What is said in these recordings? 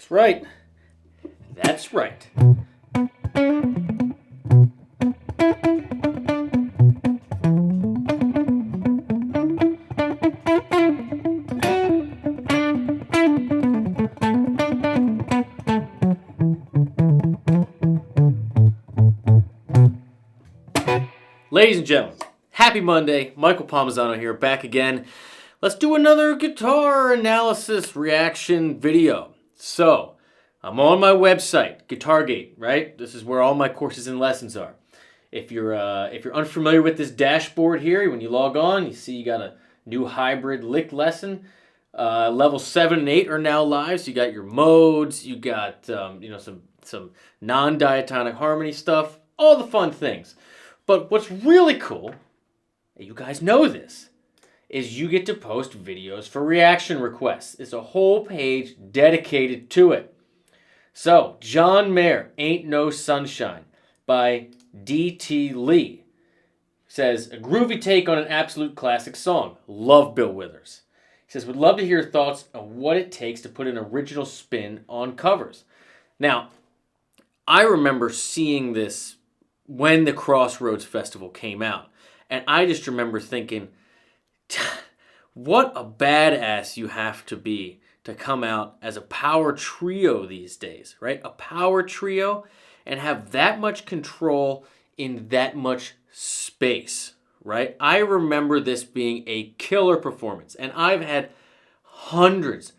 That's right. That's right. Ladies and gentlemen, happy Monday. Michael Palmisano here, back again. Let's do another guitar analysis reaction video. So, I'm on my website, GuitarGate, right? This is where all my courses and lessons are. If you're unfamiliar with this dashboard here, when you log on, you see you got a new hybrid lick lesson. Level 7 and 8 are now live. So you got your modes, you got some non-diatonic harmony stuff, all the fun things. But what's really cool, and you guys know this, is you get to post videos for reaction requests. It's a whole page dedicated to it. So, John Mayer, Ain't No Sunshine by D.T. Lee says, a groovy take on an absolute classic song. Love Bill Withers. He says, would love to hear your thoughts on what it takes to put an original spin on covers. Now, I remember seeing this when the CROSSROADS Festival came out. And I just remember thinking, what a badass you have to be to come out as a power trio these days, right? A power trio and have that much control in that much space, right? I remember this being a killer performance. And I've had hundreds,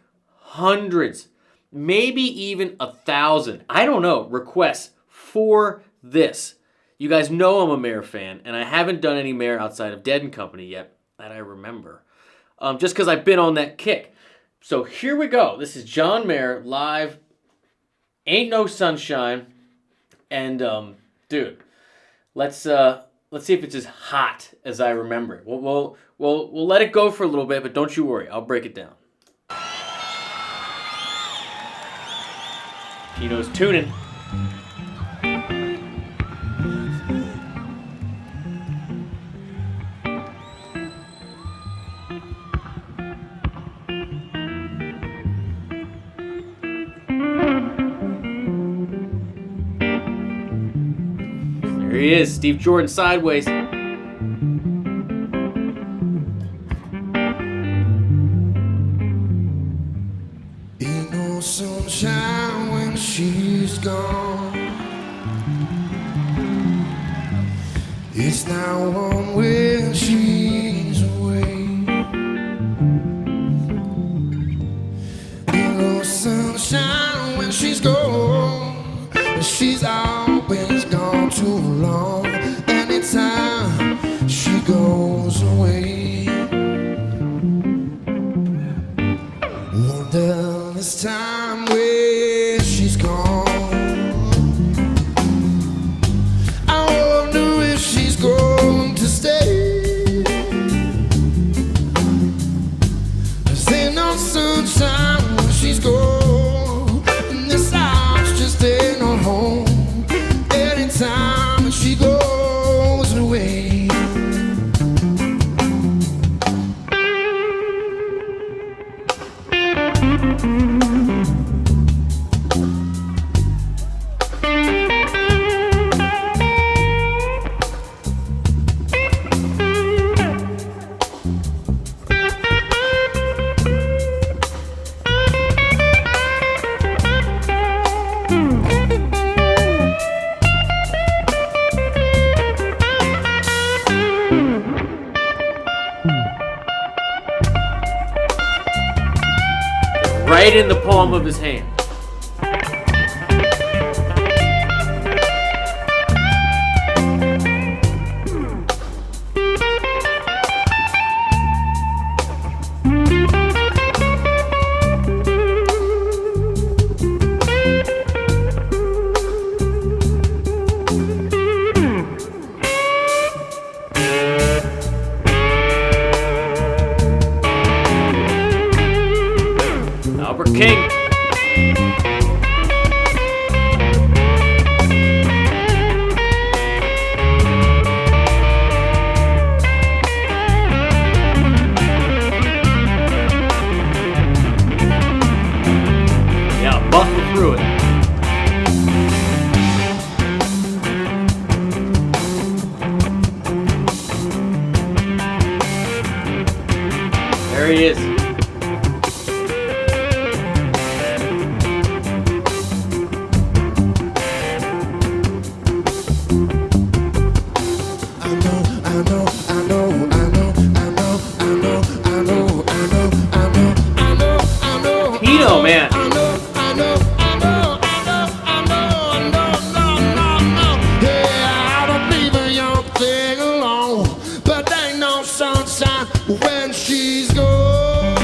maybe even 1,000, I don't know, requests for this. You guys know I'm a Mayer fan, and I haven't done any Mayer outside of Dead & Company yet that I remember, just because I've been on that kick. So here we go. This is John Mayer live, Ain't No Sunshine, and dude, let's see if it's as hot as I remember it. We'll let it go for a little bit, but don't you worry, I'll break it down. Pino's tuning. There he is, Steve Jordan sideways. Ain't no sunshine when she's gone. It's not warm when she's away. Ain't no sunshine when she's gone. She's always gone too long. Anytime she goes away, wonder this time where she's gone. I wonder if she's going to stay. There's ain't no sunshine when she's gone, and this house just ain't no home. Anytime she goes away. Right in the palm of his hand. Albert King. through it. There he is. Pino, man. When she's gone,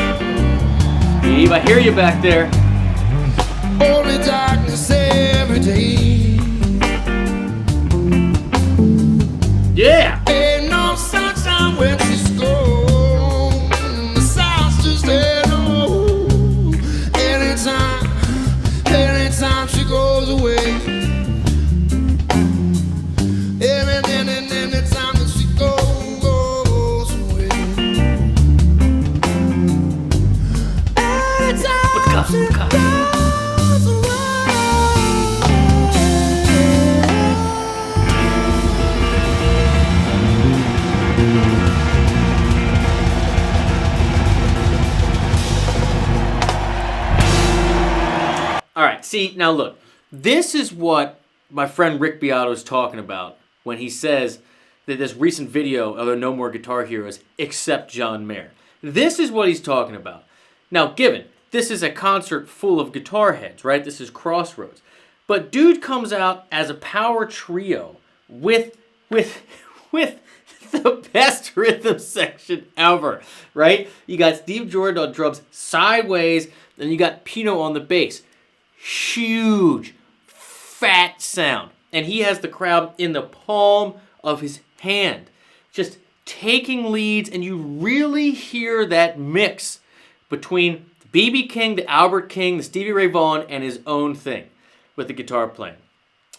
Eve, I hear you back there. only darkness every day. Yeah. Ain't no sunshine when she's gone. The sound's just hello. Anytime she goes away. Anytime that she goes away. Anytime she goes away. All right, see, now look. This is what my friend Rick Beato is talking about when he says that this recent video of the No More Guitar Heroes except John Mayer. This is what he's talking about. Now, given this is a concert full of guitar heads, right? This is CROSSROADS. But dude comes out as a power trio with the best rhythm section ever, right? You got Steve Jordan on drums sideways, and you got Pino on the bass. Huge, fat sound. And he has the crowd in the palm of his hand, just taking leads, and you really hear that mix between the B.B. King, the Albert King, the Stevie Ray Vaughan, and his own thing with the guitar playing.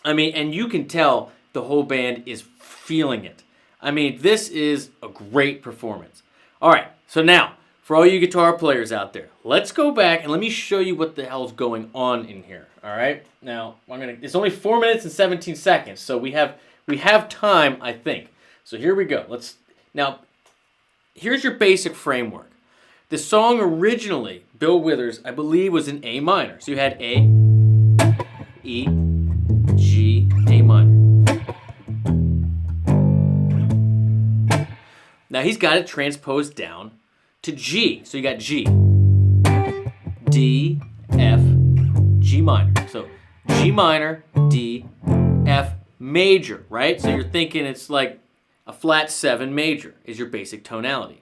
I mean, and you can tell the whole band is feeling it. I mean, this is a great performance. All right, so now, for all you guitar players out there, let's go back and let me show you what the hell's going on in here. All right, now it's only 4 minutes and 17 seconds, so we have time, I think. So here we go. Now, here's your basic framework. The song originally, Bill Withers, I believe, was in A minor. So you had A, E, G, A minor. Now he's got it transposed down to G. So you got G, D, F, G minor. So G minor, D, F major, right? So you're thinking it's like a flat 7 major is your basic tonality.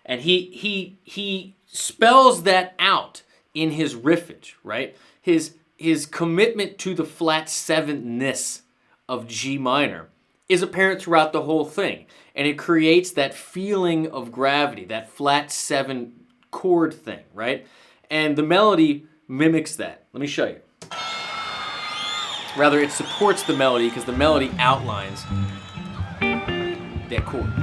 And he spells that out in his riffage, right? His commitment to the flat 7-ness of G minor is apparent throughout the whole thing. And it creates that feeling of gravity, that flat 7 chord thing, right? And the melody mimics that. Let me show you. Rather, it supports the melody because the melody outlines that chord.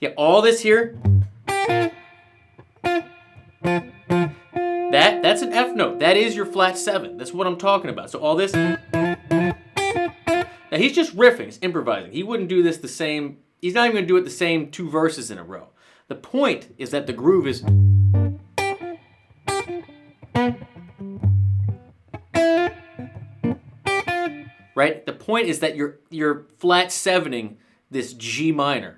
Yeah, all this here, that's an F note. That is your flat 7. That's what I'm talking about. So all this, now he's just riffing, he's improvising. He wouldn't do this the same, he's not even going to do it the same 2 verses in a row. The point is that the groove is, right? The point is that you're flat 7ing this G minor.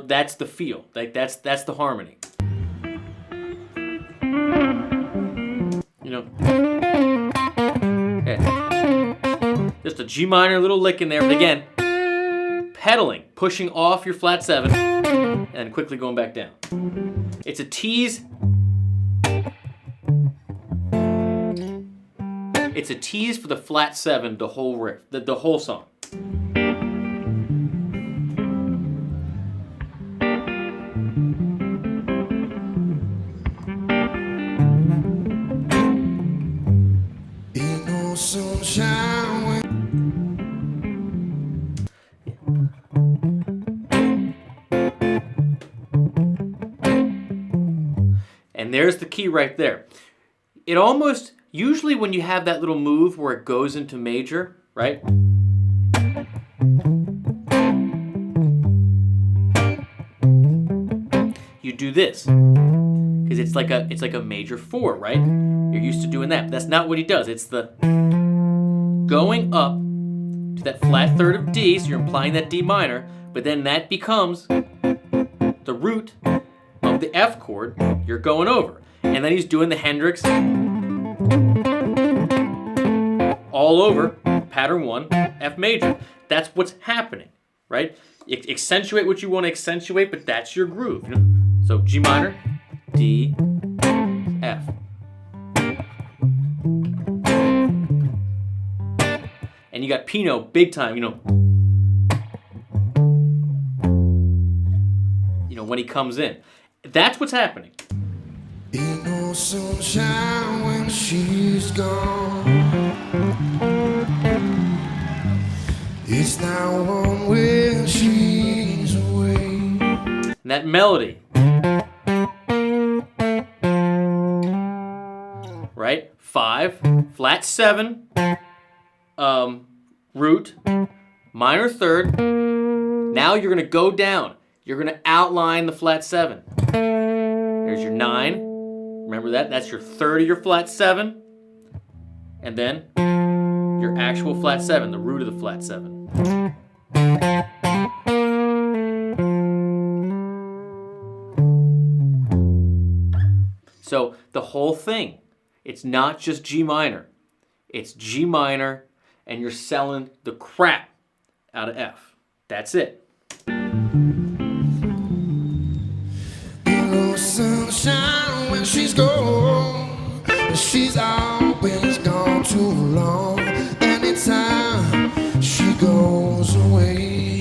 That's the feel. Like that's the harmony. You know. Okay. Just a G minor little lick in there, but again, pedaling, pushing off your flat 7 and quickly going back down. It's a tease. It's a tease for the flat 7, the whole riff, the whole song. there's the key right there. It almost, usually when you have that little move where it goes into major, right? You do this. Because it's like a major 4, right? You're used to doing that. But that's not what he does. It's the going up to that flat third of D, so you're implying that D minor, but then that becomes the root of the F chord you're going over. And then he's doing the Hendrix all over pattern 1, F major. That's what's happening, right? Accentuate what you want to accentuate, but that's your groove. You know? So G minor, D, F. And you got Pino big time, you know, when he comes in. That's what's happening. Ain't no sunshine when she's gone. It's not warm when she's away. And that melody. Right? 5, flat 7, root, minor third. Now you're going to go down. You're going to outline the flat 7. There's your 9. Remember that? That's your third of your flat 7. And then your actual flat 7, the root of the flat 7. So the whole thing, it's not just G minor. It's G minor, and you're selling the crap out of F. That's it. No sunshine when she's gone. She's always gone too long. Anytime she goes away,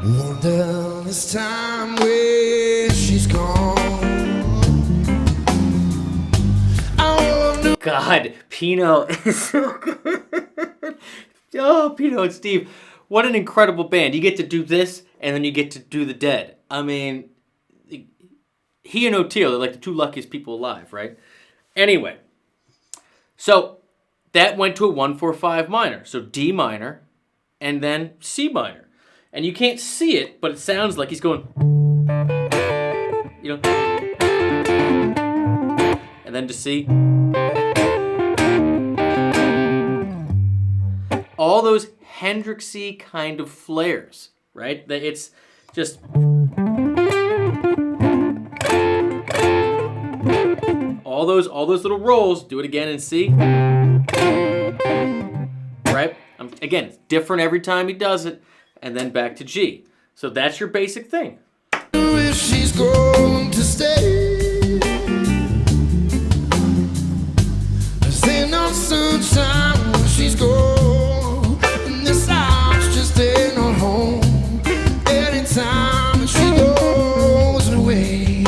wonder this time where she's gone. God, Pino is so good. Oh, Pino and Steve, what an incredible band. You get to do this, and then you get to do the Dead. I mean, he and O'Teal are like the two luckiest people alive, right? Anyway, so that went to a 1-4-5 minor. So D minor, and then C minor. And you can't see it, but it sounds like he's going, you know, and then to C. All those Hendrixy kind of flares, right? It's just all those little rolls. Do it again and C. Right? Again, it's different every time he does it, and then back to G. So that's your basic thing. If she's going to stay, there's no sunshine when she's gone. Anytime she goes away.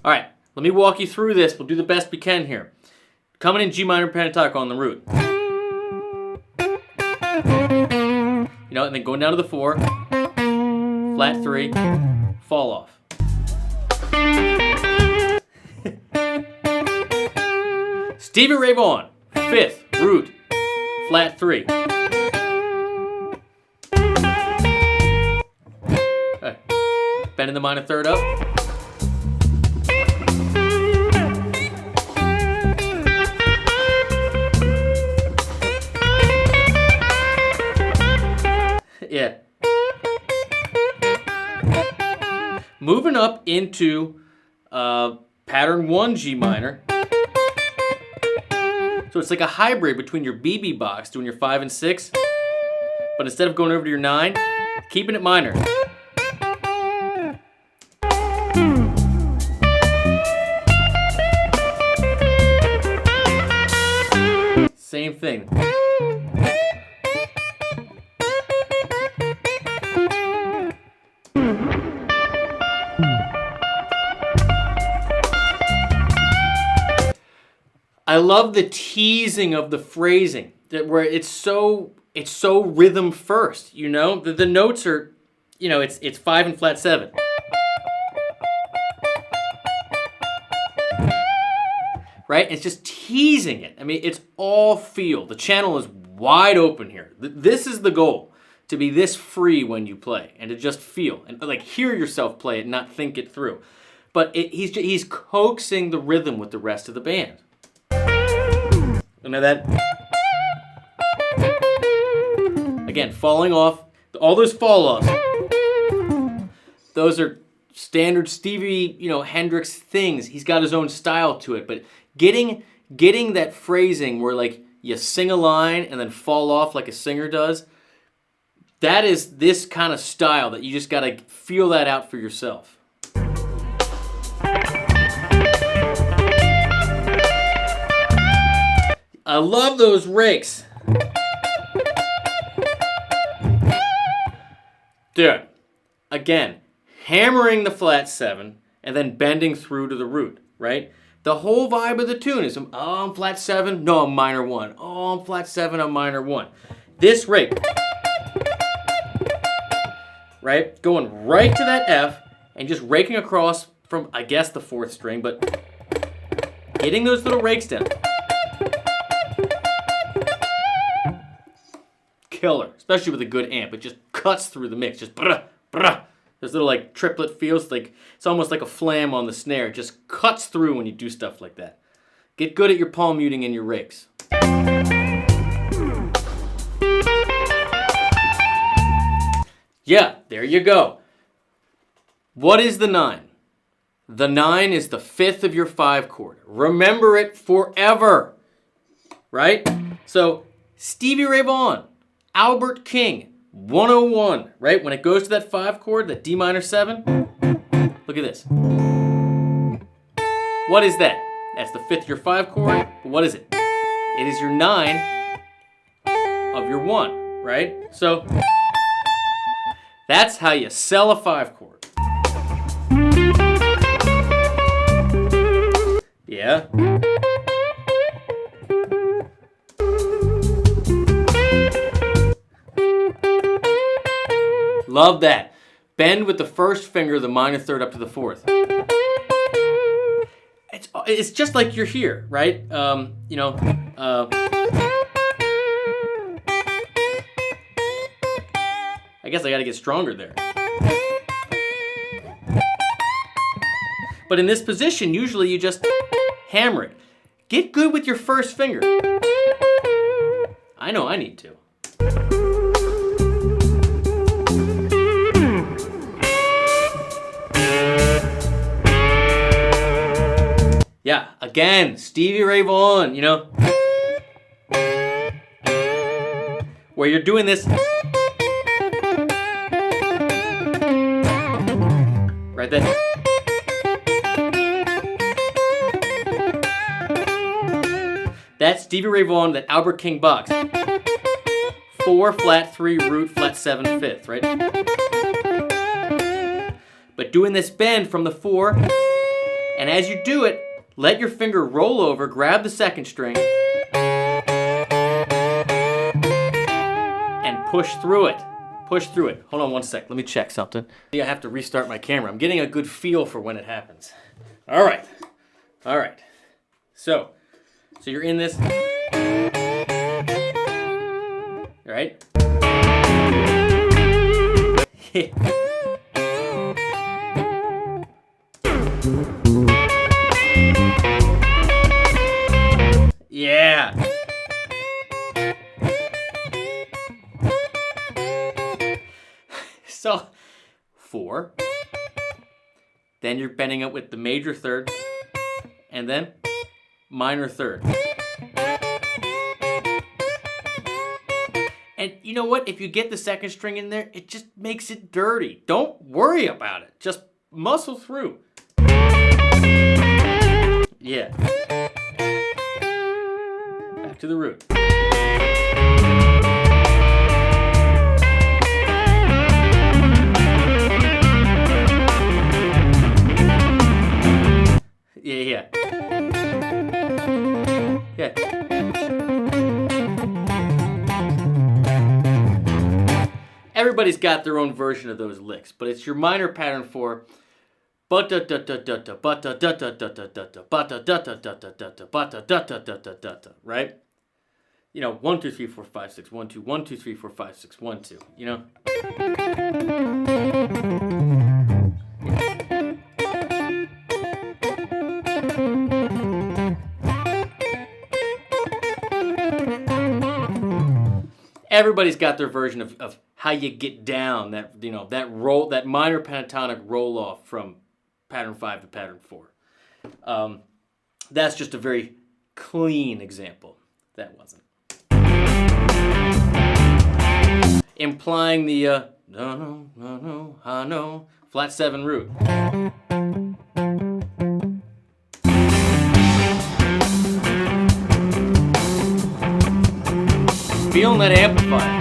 All right, let me walk you through this. We'll do the best we can here. Coming in G minor pentatonic on the root. You know, and then going down to the 4, flat 3, fall off. Stevie Ray Vaughan, 5th, root, flat 3. Okay. Bending the minor third up. Yeah. Moving up into pattern 1 G minor. So it's like a hybrid between your BB box, doing your 5 and 6, but instead of going over to your 9, keeping it minor. Same thing. I love the teasing of the phrasing, where it's so rhythm first, you know? The notes are, you know, it's 5 and flat 7. Right? It's just teasing it. I mean, it's all feel. The channel is wide open here. This is the goal, to be this free when you play and to just feel and like hear yourself play it and not think it through. But he's coaxing the rhythm with the rest of the band. You know that? Again, falling off, all those fall offs. Those are standard Stevie, you know, Hendrix things. He's got his own style to it, but getting that phrasing where like you sing a line and then fall off like a singer does, that is this kind of style that you just got to feel that out for yourself. I love those rakes. Dude, again, hammering the flat 7 and then bending through to the root, right? The whole vibe of the tune is, oh, I'm flat 7, no, I'm minor 1. Oh, I'm flat 7, I'm minor 1. This rake, right? Going right to that F and just raking across from, I guess, the 4th string, but getting those little rakes down. Killer, especially with a good amp. It just cuts through the mix, just brah, brah. Those little like triplet feels, like it's almost like a flam on the snare. It just cuts through when you do stuff like that. Get good at your palm muting and your rakes. Yeah, there you go. What is the 9? The 9 is the 5th of your 5 chord. Remember it forever, right? So Stevie Ray Vaughan, Albert King, 101, right? When it goes to that 5 chord, that D minor 7, look at this. What is that? That's the 5th of your 5 chord. But what is it? It is your 9 of your 1, right? So that's how you sell a 5 chord. Yeah. Love that. Bend with the 1st finger, the minor 3rd up to the 4th. It's just like you're here, right? You know, I guess I got to get stronger there. But in this position, usually you just hammer it. Get good with your 1st finger. I know I need to. Yeah, again, Stevie Ray Vaughan, you know, where you're doing this, right there. That's Stevie Ray Vaughan, that Albert King box. 4, flat 3, root, flat 7, 5th, right? But doing this bend from the 4, and as you do it, let your finger roll over, grab the 2nd string, and push through it. Push through it. Hold on one sec. Let me check something. I have to restart my camera. I'm getting a good feel for when it happens. All right. All right. So you're in this. All right. Yeah. So 4. Then you're bending it with the major 3rd and then minor 3rd. And you know what? If you get the 2nd string in there, it just makes it dirty. Don't worry about it. Just muscle through. Yeah. Back to the root. Yeah. Yeah. Everybody's got their own version of those licks, but it's your minor pattern for right? You know, 1 2 3 4 5 6 1 2 1 2 3 4 5 6 1 2. You know. Everybody's got their version of how you get down that, you know, that roll, that minor pentatonic roll off from pattern 5 to pattern 4. That's just a very clean example. That wasn't. Implying the no, I know, flat 7 root. Feeling that amplifier.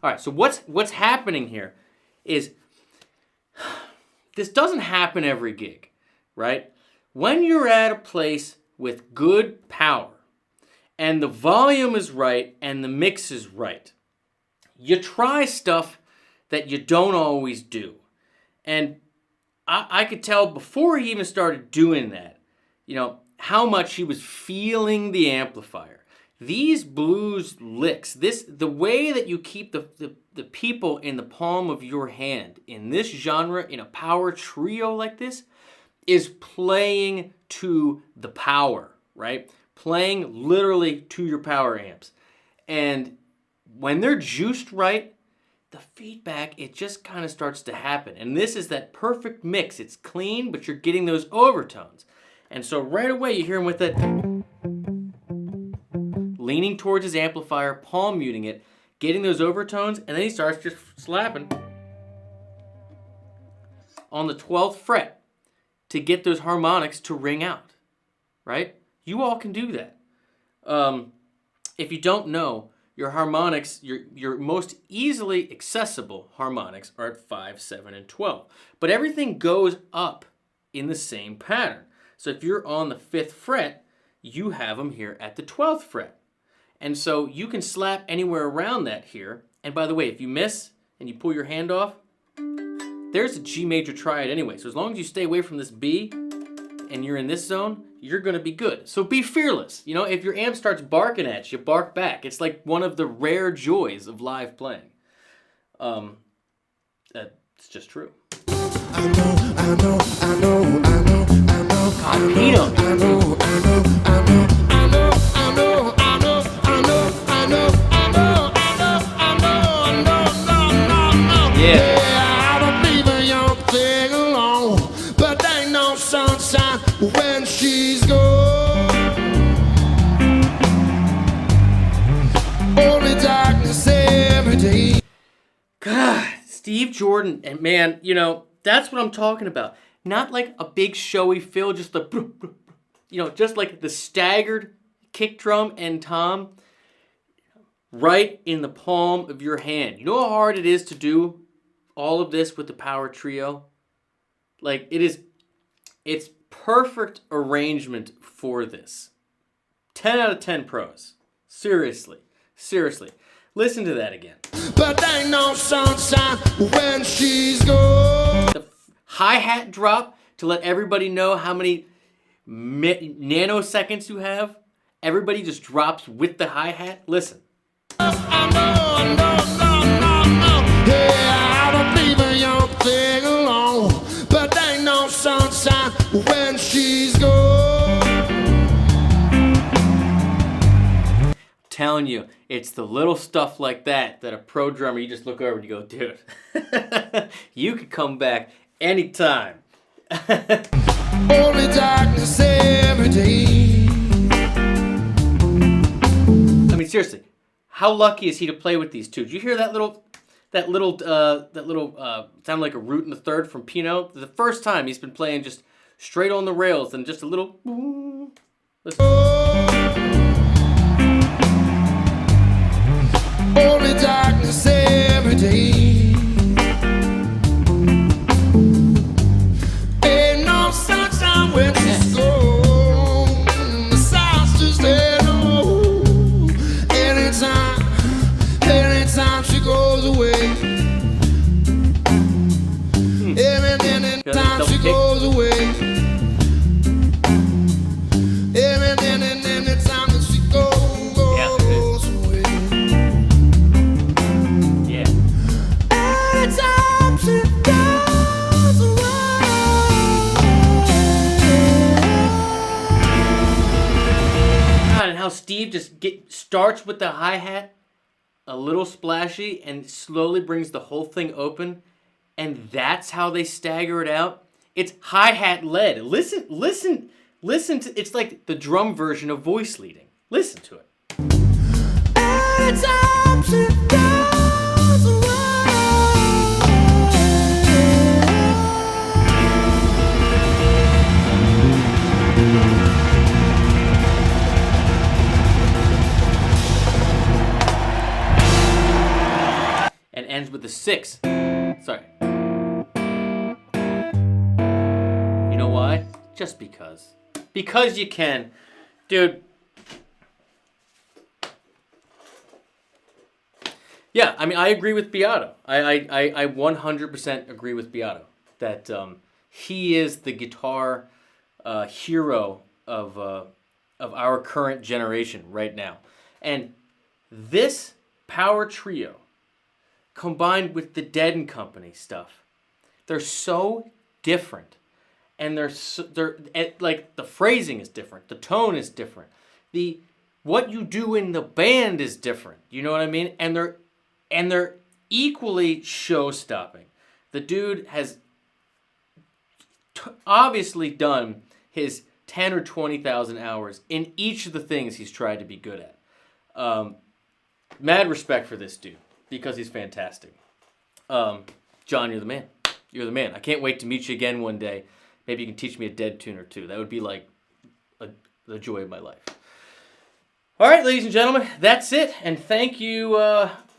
All right, so what's happening here is this doesn't happen every gig, right? When you're at a place with good power and the volume is right and the mix is right, you try stuff that you don't always do. And I could tell before he even started doing that, you know, how much he was feeling the amplifier. These blues licks, the way that you keep the people in the palm of your hand in this genre, in a power trio like this, is playing to the power, right? Playing literally to your power amps. And when they're juiced right, the feedback, it just kind of starts to happen. And this is that perfect mix. It's clean, but you're getting those overtones. And so right away you hear him with that leaning towards his amplifier, palm muting it, getting those overtones, and then he starts just slapping on the 12th fret to get those harmonics to ring out, right? You all can do that. If you don't know, your harmonics, your most easily accessible harmonics are at 5, 7, and 12. But everything goes up in the same pattern. So if you're on the 5th fret, you have them here at the 12th fret. And so you can slap anywhere around that here. And by the way, if you miss and you pull your hand off, there's a G major triad anyway. So as long as you stay away from this B and you're in this zone, you're going to be good. So be fearless. You know, if your amp starts barking at you, bark back. It's like one of the rare joys of live playing. It's just true. I know. Yeah. I don't leave a young thing alone, but there ain't no sunshine when she's gone. Only darkness every day. God, Steve Jordan, and man, you know, that's what I'm talking about. Not like a big showy fill, just the, you know, just like the staggered kick drum and tom right in the palm of your hand. You know how hard it is to do all of this with the power trio? Like, it's perfect arrangement for this. 10 out of 10 pros. Seriously. Listen to that again. But there ain't no sunshine when she's gone. The hi-hat drop to let everybody know how many nanoseconds you have. Everybody just drops with the hi-hat. Listen. I know. Yeah, I don't leave a young thing alone, but there ain't no sunshine when she's gone. Telling you, it's the little stuff like that a pro drummer, you just look over and you go, dude, you could come back anytime. Only darkness every day. I mean, seriously, how lucky is he to play with these two? Did you hear that little sound like a root in the third from Pino? The first time he's been playing just straight on the rails and just a little. Listen. Steve just starts with the hi-hat, a little splashy, and slowly brings the whole thing open, and that's how they stagger it out. It's hi-hat led. Listen to, it's like the drum version of voice leading. Listen to it. Anytime she goes away. And ends with the 6. Sorry. You know why? Just because. Because you can. Dude. Yeah, I mean, I agree with Beato. I 100% agree with Beato. That he is the guitar hero of our current generation right now. And this power trio, combined with the Dead and Company stuff, they're so different, and they're like, the phrasing is different, the tone is different, what you do in the band is different. You know what I mean? And they're equally show-stopping. The dude has obviously done his 10 or 20,000 hours in each of the things he's tried to be good at. Mad respect for this dude, because he's fantastic. John, you're the man. You're the man. I can't wait to meet you again one day. Maybe you can teach me a Dead tune or two. That would be like the joy of my life. All right, ladies and gentlemen, that's it. And thank you,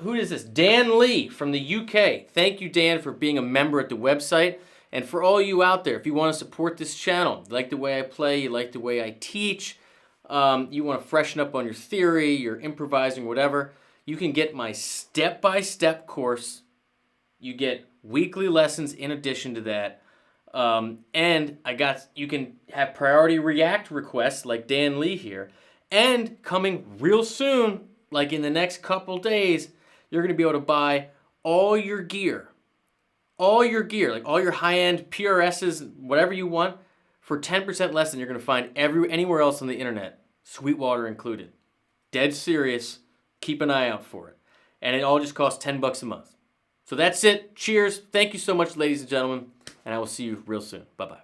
who is this? Dan Lee from the UK. Thank you, Dan, for being a member at the website. And for all you out there, if you want to support this channel, you like the way I play, you like the way I teach, you want to freshen up on your theory, your improvising, whatever, you can get my step-by-step course. You get weekly lessons in addition to that. And you can have priority React requests like Dan Lee here. And coming real soon, like in the next couple days, you're going to be able to buy all your gear, like all your high-end PRSs, whatever you want, for 10% less than you're going to find anywhere else on the internet, Sweetwater included. Dead serious. Keep an eye out for it. And it all just costs $10 a month. So that's it. Cheers. Thank you so much, ladies and gentlemen. And I will see you real soon. Bye-bye.